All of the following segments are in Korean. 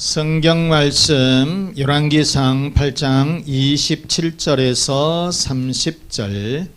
성경 말씀 열왕기상 8장 27절에서 30절.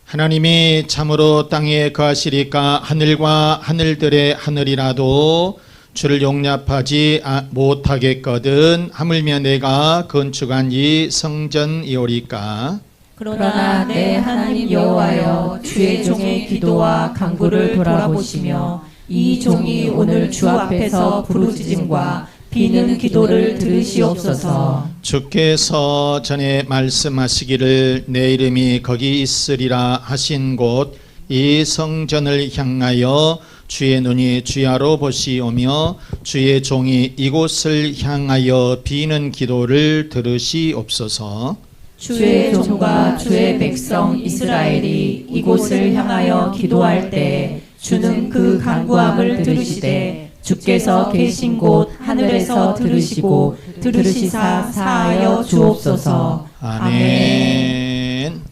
하나님이 참으로 땅에 거하시리까 하늘과 하늘들의 하늘이라도 주를 용납하지 못하겠거든 하물며 내가 건축한 이 성전이오리까. 그러나 내 하나님 여호와여, 주의 종의 기도와 간구를 돌아보시며 이 종이 오늘 주 앞에서 부르짖음과 비는 기도를 들으시옵소서. 주께서 전에 말씀하시기를 내 이름이 거기 있으리라 하신 곳 이 성전을 향하여 주의 눈이 주야로 보시오며 주의 종이 이곳을 향하여 비는 기도를 들으시옵소서. 주의 종과 주의 백성 이스라엘이 이곳을 향하여 기도할 때 주는 그 간구함을 들으시되 주께서 계신 곳 하늘에서 들으시고 들으시사 사하여 주옵소서. 아멘.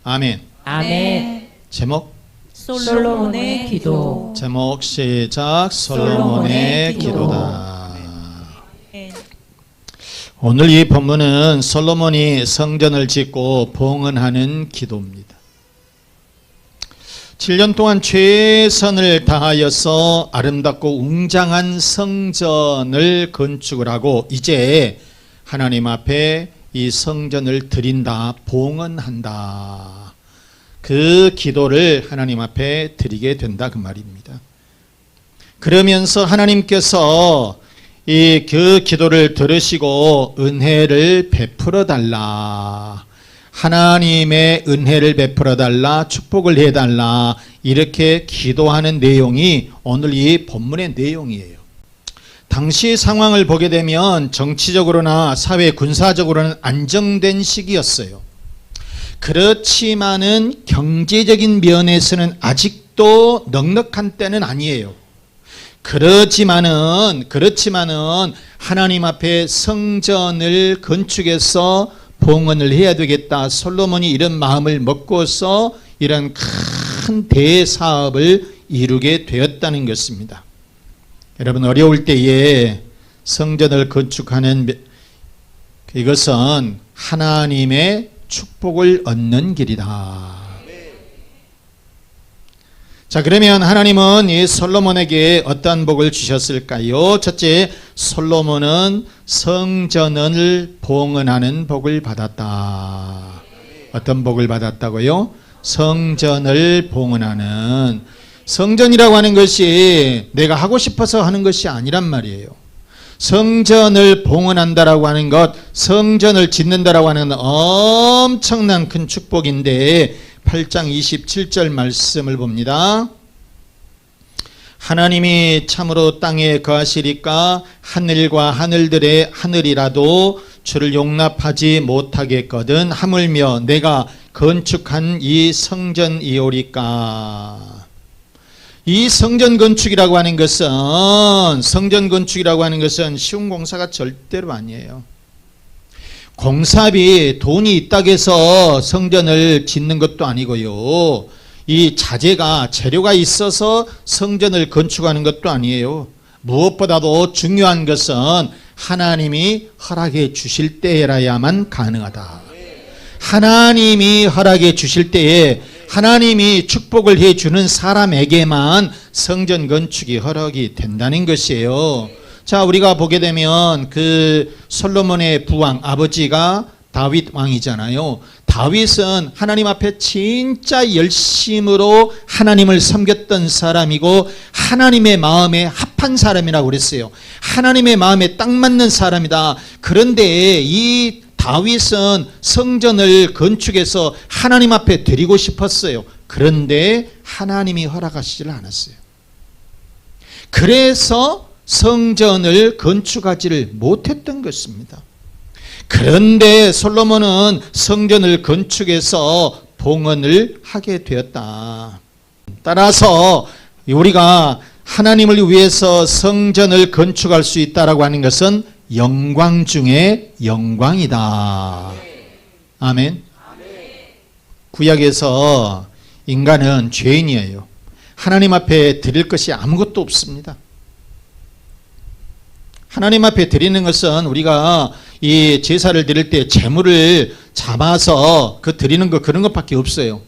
아멘. 아멘. 제목 솔로몬의 기도. 제목 시작. 솔로몬의 기도다. 오늘 이 본문은 솔로몬이 성전을 짓고 봉헌하는 기도입니다. 7년 동안 최선을 다하여서 아름답고 웅장한 성전을 건축을 하고 이제 하나님 앞에 이 성전을 드린다, 봉헌한다. 그 기도를 하나님 앞에 드리게 된다 그 말입니다. 그러면서 하나님께서 그 기도를 들으시고 은혜를 베풀어 달라, 하나님의 은혜를 베풀어 달라, 축복을 해달라, 이렇게 기도하는 내용이 오늘 이 본문의 내용이에요. 당시 상황을 보게 되면 정치적으로나 사회 군사적으로는 안정된 시기였어요. 그렇지만은 경제적인 면에서는 아직도 넉넉한 때는 아니에요. 그렇지만은 하나님 앞에 성전을 건축해서 봉헌을 해야 되겠다. 솔로몬이 이런 마음을 먹고서 이런 큰 대사업을 이루게 되었다는 것입니다. 여러분, 어려울 때에 성전을 건축하는 이것은 하나님의 축복을 얻는 길이다. 자, 그러면 하나님은 이 솔로몬에게 어떤 복을 주셨을까요? 첫째, 솔로몬은 성전을 봉헌하는 복을 받았다. 어떤 복을 받았다고요? 성전을 봉헌하는. 성전이라고 하는 것이 내가 하고 싶어서 하는 것이 아니란 말이에요. 성전을 봉헌한다라고 하는 것, 성전을 짓는다라고 하는 엄청난 큰 축복인데 8장 27절 말씀을 봅니다. 하나님이 참으로 땅에 거하시리까 하늘과 하늘들의 하늘이라도 주를 용납하지 못하겠거든 하물며 내가 건축한 이 성전이오리까. 이 성전 건축이라고 하는 것은 쉬운 공사가 절대로 아니에요. 공사비, 돈이 있다고 해서 성전을 짓는 것도 아니고요. 이 자재가, 재료가 있어서 성전을 건축하는 것도 아니에요. 무엇보다도 중요한 것은 하나님이 허락해 주실 때라야만 가능하다. 하나님이 허락해 주실 때에 하나님이 축복을 해주는 사람에게만 성전 건축이 허락이 된다는 것이에요. 자, 우리가 보게 되면 그 솔로몬의 부왕 아버지가 다윗 왕이잖아요. 다윗은 하나님 앞에 진짜 열심으로 하나님을 섬겼던 사람이고 하나님의 마음에 합한 사람이라고 그랬어요. 하나님의 마음에 딱 맞는 사람이다. 그런데 이 다윗은 성전을 건축해서 하나님 앞에 드리고 싶었어요. 그런데 하나님이 허락하시질 않았어요. 그래서 성전을 건축하지를 못했던 것입니다. 그런데 솔로몬은 성전을 건축해서 봉헌을 하게 되었다. 따라서 우리가 하나님을 위해서 성전을 건축할 수 있다라고 하는 것은 영광 중에 영광이다. 아멘. 구약에서 인간은 죄인이에요. 하나님 앞에 드릴 것이 아무것도 없습니다. 하나님 앞에 드리는 것은 우리가 이 제사를 드릴 때 제물을 잡아서 그 드리는 거 그런 것밖에 없어요.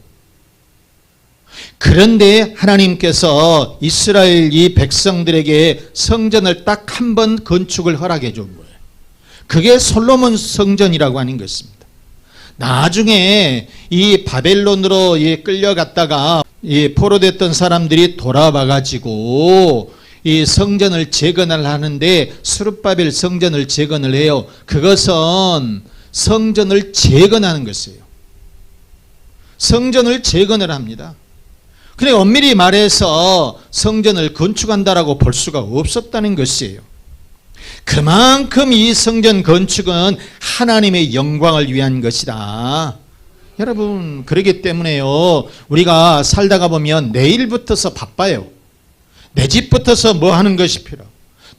그런데 하나님께서 이스라엘 이 백성들에게 성전을 딱 한 번 건축을 허락해 준 거예요. 그게 솔로몬 성전이라고 하는 것입니다. 나중에 이 바벨론으로 끌려갔다가 이 포로됐던 사람들이 돌아와 가지고 이 성전을 재건을 하는데 스룹바벨 성전을 재건을 해요. 그것은 성전을 재건하는 것이에요. 성전을 재건을 합니다. 근데 엄밀히 말해서 성전을 건축한다라고 볼 수가 없었다는 것이에요. 그만큼 이 성전 건축은 하나님의 영광을 위한 것이다. 여러분, 그러기 때문에요, 우리가 살다가 보면 내일부터서 바빠요. 내 집부터서 뭐 하는 것이 필요,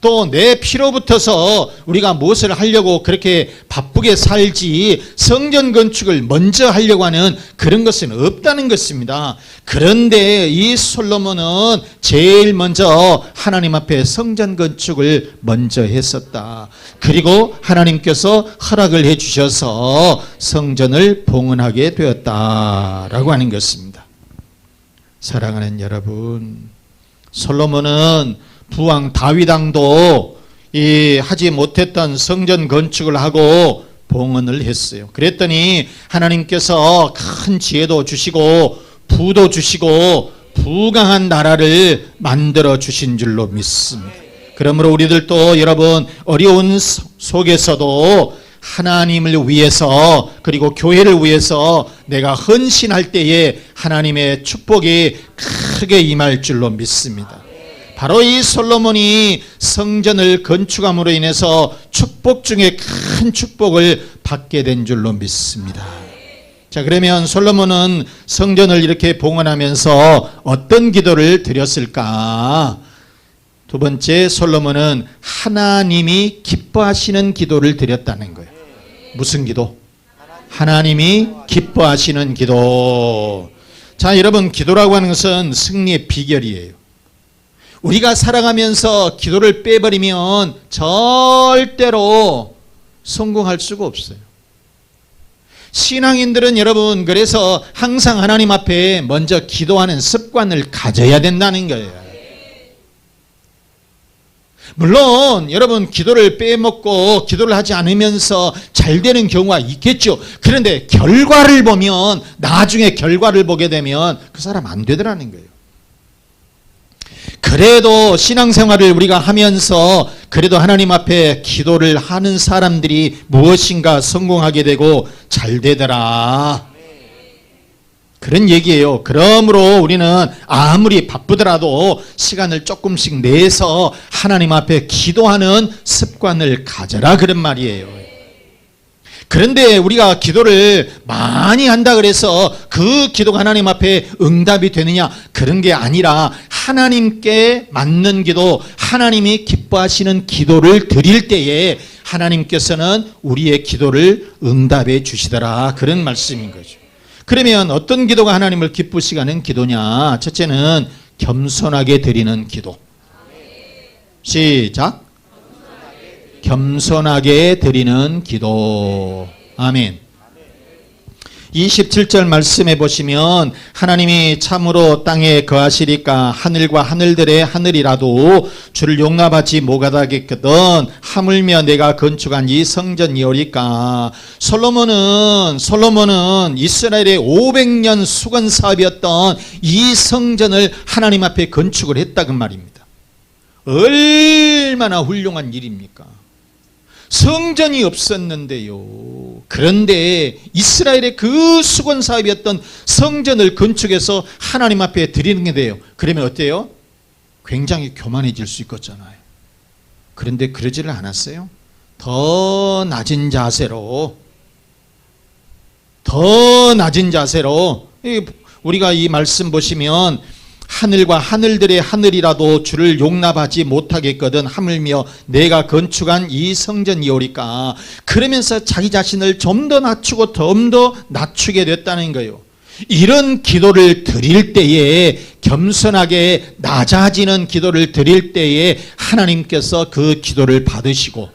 또 내 피로부터서 우리가 무엇을 하려고 그렇게 바쁘게 살지 성전 건축을 먼저 하려고 하는 그런 것은 없다는 것입니다. 그런데 이 솔로몬은 제일 먼저 하나님 앞에 성전 건축을 먼저 했었다. 그리고 하나님께서 허락을 해 주셔서 성전을 봉헌하게 되었다라고 하는 것입니다. 사랑하는 여러분, 솔로몬은 부왕 다윗 왕도 하지 못했던 성전 건축을 하고 봉헌을 했어요. 그랬더니 하나님께서 큰 지혜도 주시고 부도 주시고 부강한 나라를 만들어 주신 줄로 믿습니다. 그러므로 우리들도 여러분, 어려운 속에서도 하나님을 위해서 그리고 교회를 위해서 내가 헌신할 때에 하나님의 축복이 크게 임할 줄로 믿습니다. 바로 이 솔로몬이 성전을 건축함으로 인해서 축복 중에 큰 축복을 받게 된 줄로 믿습니다. 자, 그러면 솔로몬은 성전을 이렇게 봉헌하면서 어떤 기도를 드렸을까? 두 번째, 솔로몬은 하나님이 기뻐하시는 기도를 드렸다는 거예요. 무슨 기도? 하나님이 기뻐하시는 기도. 자, 여러분, 기도라고 하는 것은 승리의 비결이에요. 우리가 살아가면서 기도를 빼버리면 절대로 성공할 수가 없어요. 신앙인들은 여러분, 그래서 항상 하나님 앞에 먼저 기도하는 습관을 가져야 된다는 거예요. 물론 여러분, 기도를 빼먹고 기도를 하지 않으면서 잘 되는 경우가 있겠죠. 그런데 결과를 보면, 나중에 결과를 보게 되면 그 사람 안 되더라는 거예요. 그래도 신앙생활을 우리가 하면서 그래도 하나님 앞에 기도를 하는 사람들이 무엇인가 성공하게 되고 잘 되더라, 그런 얘기예요. 그러므로 우리는 아무리 바쁘더라도 시간을 조금씩 내서 하나님 앞에 기도하는 습관을 가져라, 그런 말이에요. 그런데 우리가 기도를 많이 한다 그래서 그 기도가 하나님 앞에 응답이 되느냐, 그런 게 아니라 하나님께 맞는 기도, 하나님이 기뻐하시는 기도를 드릴 때에 하나님께서는 우리의 기도를 응답해 주시더라, 그런 말씀인 거죠. 그러면 어떤 기도가 하나님을 기쁘시게 하는 기도냐? 첫째는 겸손하게 드리는 기도. 시작. 겸손하게 드리는 기도. 아멘. 27절 말씀해 보시면 하나님이 참으로 땅에 거하시리까 하늘과 하늘들의 하늘이라도 주를 용납하지 못하겠거든 하물며 내가 건축한 이 성전이오리까. 솔로몬은 이스라엘의 500년 수건 사업이었던 이 성전을 하나님 앞에 건축을 했다는 말입니다. 얼마나 훌륭한 일입니까? 성전이 없었는데요. 그런데 이스라엘의 그 수건 사업이었던 성전을 건축해서 하나님 앞에 드리는 게 돼요. 그러면 어때요? 굉장히 교만해질 수 있겠잖아요. 그런데 그러지를 않았어요. 더 낮은 자세로 우리가 이 말씀 보시면 하늘과 하늘들의 하늘이라도 주를 용납하지 못하겠거든 하물며 내가 건축한 이 성전이오리까. 그러면서 자기 자신을 좀 더 낮추고 좀 더 낮추게 됐다는 거예요. 이런 기도를 드릴 때에, 겸손하게 낮아지는 기도를 드릴 때에 하나님께서 그 기도를 받으시고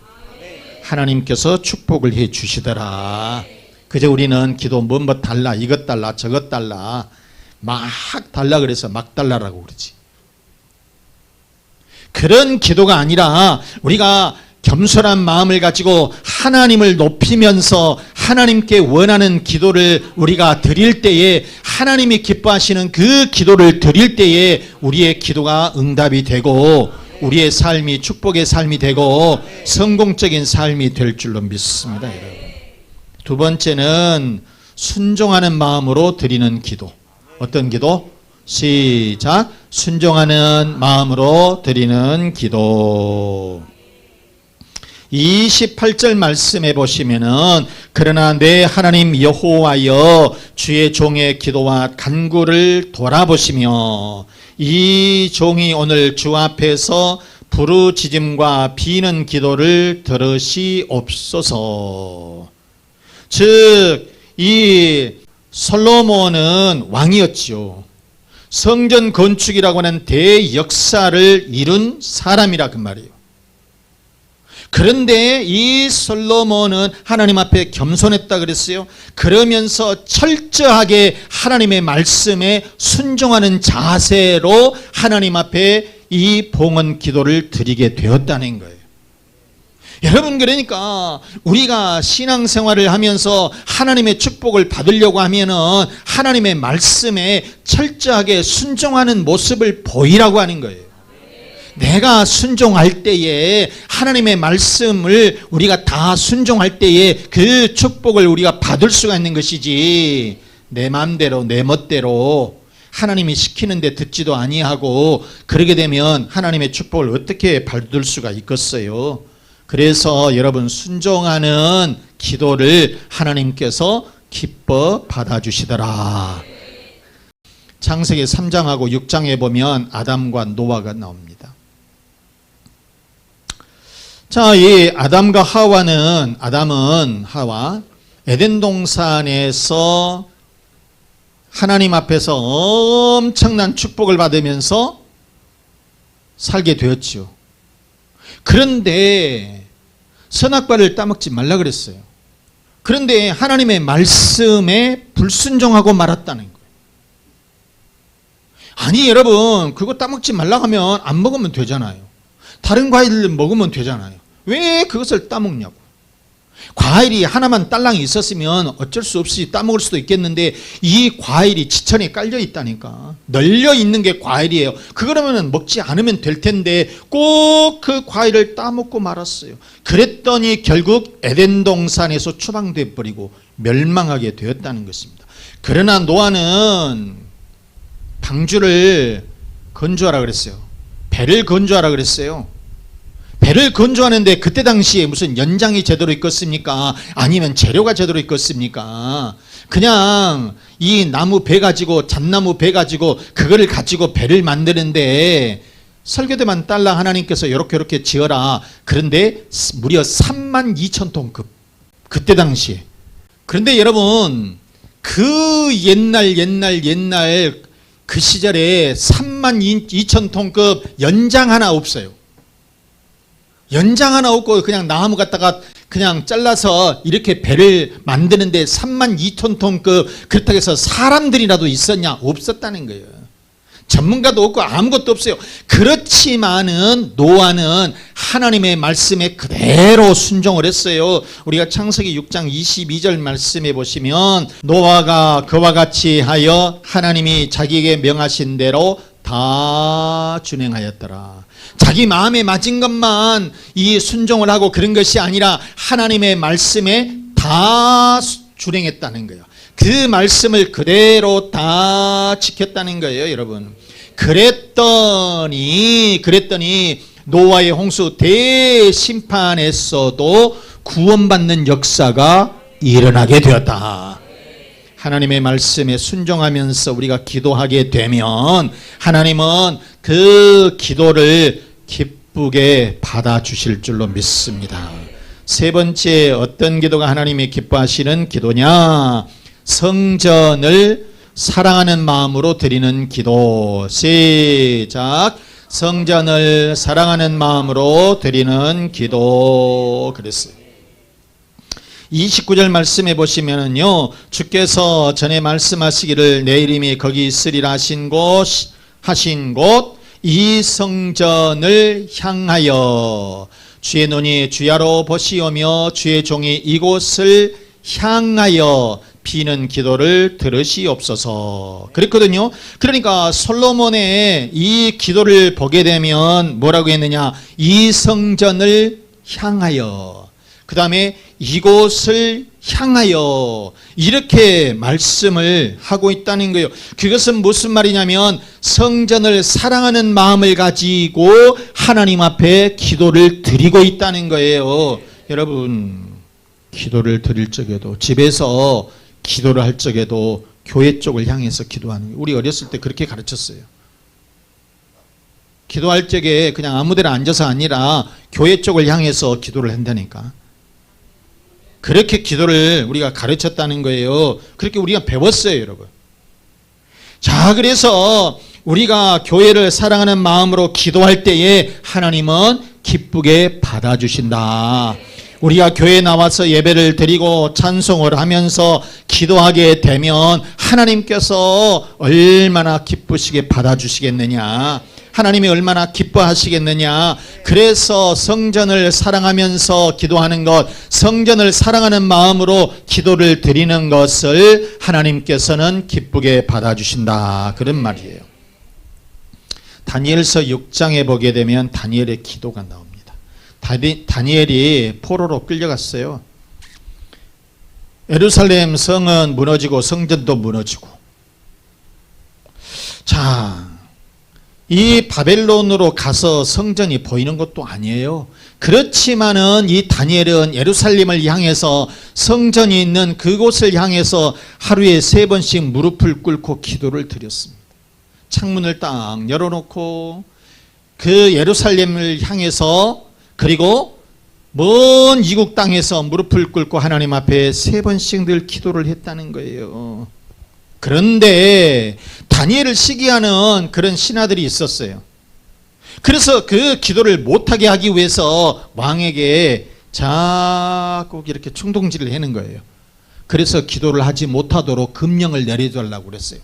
하나님께서 축복을 해 주시더라. 그저 우리는 기도 뭐 달라, 이것 달라, 저것 달라, 막 달라 그래서 막 달라라고 그러지. 그런 기도가 아니라 우리가 겸손한 마음을 가지고 하나님을 높이면서 하나님께 원하는 기도를 우리가 드릴 때에, 하나님이 기뻐하시는 그 기도를 드릴 때에 우리의 기도가 응답이 되고 우리의 삶이 축복의 삶이 되고 성공적인 삶이 될 줄로 믿습니다. 여러분. 두 번째는 순종하는 마음으로 드리는 기도. 어떤 기도? 시작. 순종하는 마음으로 드리는 기도. 28절 말씀해 보시면은, 그러나 내 하나님 여호와여 주의 종의 기도와 간구를 돌아보시며 이 종이 오늘 주 앞에서 부르짖음과 비는 기도를 들으시옵소서. 즉 이 솔로몬은 왕이었지요. 성전 건축이라고 하는 대역사를 이룬 사람이라 그 말이에요. 그런데 이 솔로몬은 하나님 앞에 겸손했다 그랬어요. 그러면서 철저하게 하나님의 말씀에 순종하는 자세로 하나님 앞에 이 봉헌 기도를 드리게 되었다는 거예요. 여러분, 그러니까 우리가 신앙생활을 하면서 하나님의 축복을 받으려고 하면은 하나님의 말씀에 철저하게 순종하는 모습을 보이라고 하는 거예요. 내가 순종할 때에, 하나님의 말씀을 우리가 다 순종할 때에 그 축복을 우리가 받을 수가 있는 것이지, 내 마음대로 내 멋대로 하나님이 시키는데 듣지도 아니하고 그러게 되면 하나님의 축복을 어떻게 받을 수가 있겠어요. 그래서 여러분, 순종하는 기도를 하나님께서 기뻐 받아주시더라. 창세기 3장하고 6장에 보면 아담과 노아가 나옵니다. 자, 이 아담과 하와는, 아담은 하와 에덴 동산에서 하나님 앞에서 엄청난 축복을 받으면서 살게 되었지요. 그런데 선악과를 따먹지 말라 그랬어요. 그런데 하나님의 말씀에 불순종하고 말았다는 거예요. 아니 여러분, 그거 따먹지 말라 하면 안 먹으면 되잖아요. 다른 과일을 먹으면 되잖아요. 왜 그것을 따먹냐고. 과일이 하나만 딸랑이 있었으면 어쩔 수 없이 따먹을 수도 있겠는데 이 과일이 지천에 깔려 있다니까. 널려 있는 게 과일이에요. 그러면 먹지 않으면 될 텐데 꼭 그 과일을 따먹고 말았어요. 그랬더니 결국 에덴 동산에서 추방돼 버리고 멸망하게 되었다는 것입니다. 그러나 노아는 방주를 건조하라 그랬어요. 배를 건조하라 그랬어요. 배를 건조하는데 그때 당시에 무슨 연장이 제대로 있겠습니까? 아니면 재료가 제대로 있겠습니까? 그냥 이 나무 배 가지고, 잣나무 배 가지고 그거를 가지고 배를 만드는데 설교대만 달라 하나님께서 이렇게 지어라. 그런데 무려 32,000톤급. 그때 당시에. 그런데 여러분, 그 옛날 그 시절에 32,000톤급 연장 하나 없어요. 연장 하나 없고 그냥 나무 갖다가 그냥 잘라서 이렇게 배를 만드는데 32,000톤급, 그렇다고 해서 사람들이라도 있었냐? 없었다는 거예요. 전문가도 없고 아무것도 없어요. 그렇지만은 노아는 하나님의 말씀에 그대로 순종을 했어요. 우리가 창세기 6장 22절 말씀해 보시면, 노아가 그와 같이 하여 하나님이 자기에게 명하신 대로 다 준행하였더라. 자기 마음에 맞은 것만 이 순종을 하고 그런 것이 아니라 하나님의 말씀에 다 준행했다는 거예요. 그 말씀을 그대로 다 지켰다는 거예요, 여러분. 그랬더니 노아의 홍수 대심판에서도 구원받는 역사가 일어나게 되었다. 하나님의 말씀에 순종하면서 우리가 기도하게 되면 하나님은 그 기도를 기쁘게 받아주실 줄로 믿습니다. 세 번째, 어떤 기도가 하나님이 기뻐하시는 기도냐? 성전을 사랑하는 마음으로 드리는 기도. 시작. 성전을 사랑하는 마음으로 드리는 기도. 그랬어요. 29절 말씀해 보시면은요, 주께서 전에 말씀하시기를 내 이름이 거기 있으리라 하신 곳 이 성전을 향하여 주의 눈이 주야로 보시오며 주의 종이 이곳을 향하여 비는 기도를 들으시옵소서. 그랬거든요. 그러니까 솔로몬의 이 기도를 보게 되면 뭐라고 했느냐, 이 성전을 향하여, 그 다음에 이곳을 향하여, 이렇게 말씀을 하고 있다는 거예요. 그것은 무슨 말이냐면 성전을 사랑하는 마음을 가지고 하나님 앞에 기도를 드리고 있다는 거예요. 여러분, 기도를 드릴 적에도, 집에서 기도를 할 적에도 교회 쪽을 향해서 기도하는 거예요. 우리 어렸을 때 그렇게 가르쳤어요. 기도할 적에 그냥 아무 데나 앉아서 아니라 교회 쪽을 향해서 기도를 한다니까. 그렇게 기도를 우리가 가르쳤다는 거예요. 그렇게 우리가 배웠어요, 여러분. 자, 그래서 우리가 교회를 사랑하는 마음으로 기도할 때에 하나님은 기쁘게 받아주신다. 우리가 교회에 나와서 예배를 드리고 찬송을 하면서 기도하게 되면 하나님께서 얼마나 기쁘시게 받아주시겠느냐, 하나님이 얼마나 기뻐하시겠느냐. 그래서 성전을 사랑하면서 기도하는 것, 성전을 사랑하는 마음으로 기도를 드리는 것을 하나님께서는 기쁘게 받아주신다, 그런 말이에요. 다니엘서 6장에 보게 되면 다니엘의 기도가 나옵니다. 다니엘이 포로로 끌려갔어요. 예루살렘 성은 무너지고 성전도 무너지고, 자, 이 바벨론으로 가서 성전이 보이는 것도 아니에요. 그렇지만은 이 다니엘은 예루살렘을 향해서, 성전이 있는 그곳을 향해서 하루에 3번씩 무릎을 꿇고 기도를 드렸습니다. 창문을 딱 열어놓고 그 예루살렘을 향해서, 그리고 먼 이국 땅에서 무릎을 꿇고 하나님 앞에 3번씩 늘 기도를 했다는 거예요. 그런데 다니엘을 시기하는 그런 신하들이 있었어요. 그래서 그 기도를 못하게 하기 위해서 왕에게 자꾸 이렇게 충동질을 하는 거예요. 그래서 기도를 하지 못하도록 금령을 내려달라고 그랬어요.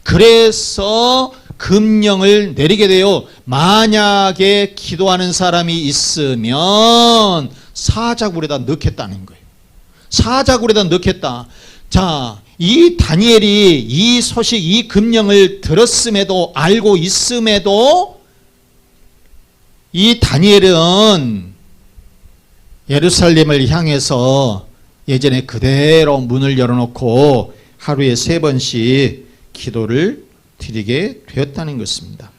그래서 금령을 내리게 돼요. 만약에 기도하는 사람이 있으면 사자굴에다 넣겠다는 거예요. 사자굴에다 넣겠다. 자, 이 다니엘이 이 소식, 이 금령을 들었음에도, 알고 있음에도 이 다니엘은 예루살렘을 향해서 예전에 그대로 문을 열어놓고 하루에 3번씩 기도를 드리게 되었다는 것입니다.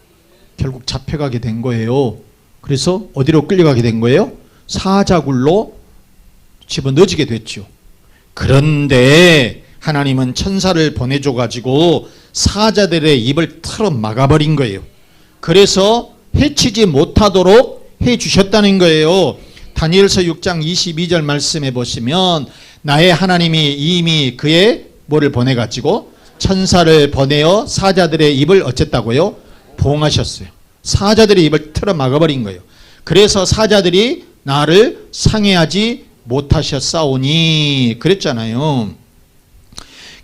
결국 잡혀가게 된 거예요. 그래서 어디로 끌려가게 된 거예요? 사자굴로 집어넣어지게 됐죠. 그런데 하나님은 천사를 보내줘 가지고 사자들의 입을 털어 막아버린 거예요. 그래서 해치지 못하도록 해주셨다는 거예요. 다니엘서 6장 22절 말씀해 보시면 나의 하나님이 이미 그의 뭐를 보내가지고 천사를 보내어 사자들의 입을 어쨌다고요? 봉하셨어요. 사자들의 입을 틀어 막아버린 거예요. 그래서 사자들이 나를 상해하지 못하셨사오니 그랬잖아요.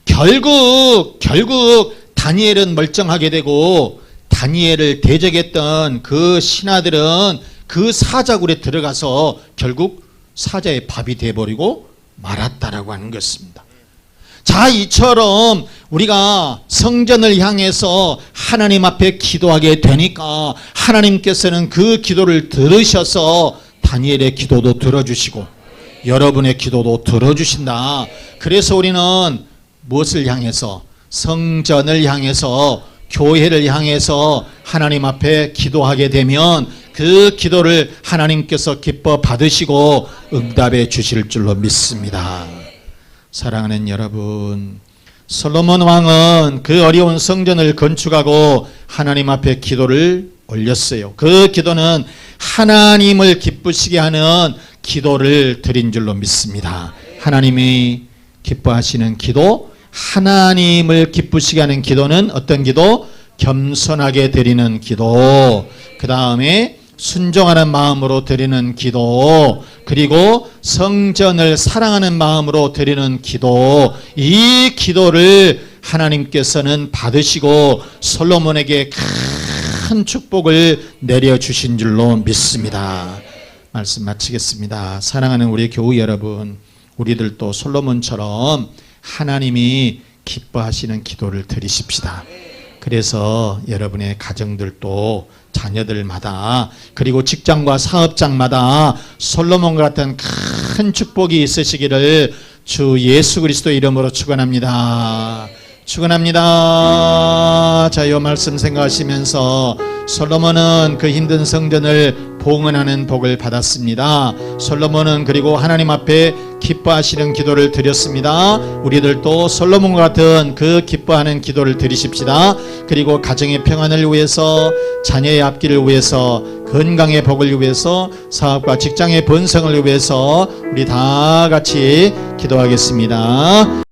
결국 다니엘은 멀쩡하게 되고, 다니엘을 대적했던 그 신하들은 그 사자굴에 들어가서 결국 사자의 밥이 돼버리고 말았다라고 하는 것입니다. 자, 이처럼 우리가 성전을 향해서 하나님 앞에 기도하게 되니까 하나님께서는 그 기도를 들으셔서 다니엘의 기도도 들어주시고 여러분의 기도도 들어주신다. 그래서 우리는 무엇을 향해서? 성전을 향해서, 교회를 향해서 하나님 앞에 기도하게 되면 그 기도를 하나님께서 기뻐 받으시고 응답해 주실 줄로 믿습니다. 사랑하는 여러분, 솔로몬 왕은 그 어려운 성전을 건축하고 하나님 앞에 기도를 올렸어요. 그 기도는 하나님을 기쁘시게 하는 기도를 드린 줄로 믿습니다. 하나님이 기뻐하시는 기도, 하나님을 기쁘시게 하는 기도는 어떤 기도? 겸손하게 드리는 기도. 그 다음에 순종하는 마음으로 드리는 기도, 그리고 성전을 사랑하는 마음으로 드리는 기도, 이 기도를 하나님께서는 받으시고 솔로몬에게 큰 축복을 내려주신 줄로 믿습니다. 말씀 마치겠습니다. 사랑하는 우리 교우 여러분, 우리들도 솔로몬처럼 하나님이 기뻐하시는 기도를 드리십시다. 그래서 여러분의 가정들도 자녀들마다, 그리고 직장과 사업장마다 솔로몬 같은 큰 축복이 있으시기를 주 예수 그리스도 이름으로 축원합니다. 축원합니다. 자, 이 말씀 생각하시면서 솔로몬은 그 힘든 성전을 봉헌하는 복을 받았습니다. 솔로몬은 그리고 하나님 앞에 기뻐하시는 기도를 드렸습니다. 우리들도 솔로몬과 같은 그 기뻐하는 기도를 드리십시다. 그리고 가정의 평안을 위해서, 자녀의 앞길을 위해서, 건강의 복을 위해서, 사업과 직장의 번성을 위해서 우리 다 같이 기도하겠습니다.